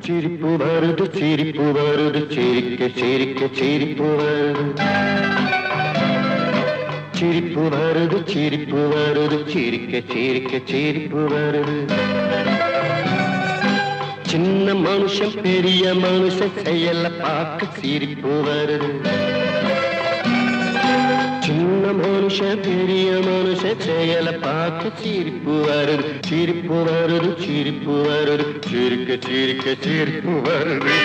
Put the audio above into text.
சிரிப்பு வருது சிரிப்பு வருது சிரிக்க சிரிக்க சிரிப்பு வருது சிரிப்பு வருது சிரிப்பு வருது சிரிக்க சிரிக்க சிரிப்பு வருது சின்ன மனுஷன் பெரிய மனுஷன் செயல பார்க்க சிரிப்பு வருது சின்ன மனுஷன் பெரிய மனுஷன் செயல பார்க்க சிரிப்பு வருது சிரிப்பு வருது சிரிப்பு வருது சிரிக்க சிரிக்க சிரிப்பு வருது